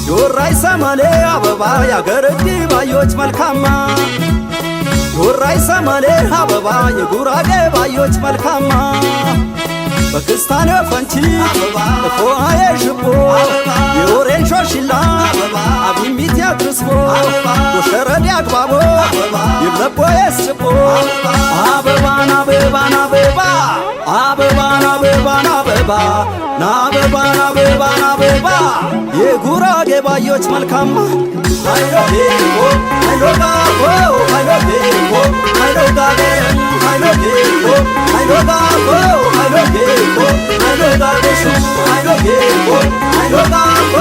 ዮራይ ሰማኔ አበባ ያገረዲ ባዮች መልካማ ዮራይ ሰማኔ አበባ የጉራጌ ባዮች መልካማ በክስታኔ ፈንቺ እፎአዬ ሽቦ የወሬን ሾሽላ አብሚት ያግርስቦ ወሸረድ ያግባቦ ይብለቦ የስጭቦ አበባን አበባን አበባ አበባን አበባን አበባ ናበባን አበባን አበባ የጉራጌ ባዮች መልካማ ሃይሎጌቦ ሃይሎጋቦ ሃይሎጌቦ ሃይሎጋጌ ሃይሎጌቦ ሃይሎጋቦ ሃይሎጌቦ ሃይሎጋጌ ሃይሎጌቦ ሃይሎጋቦ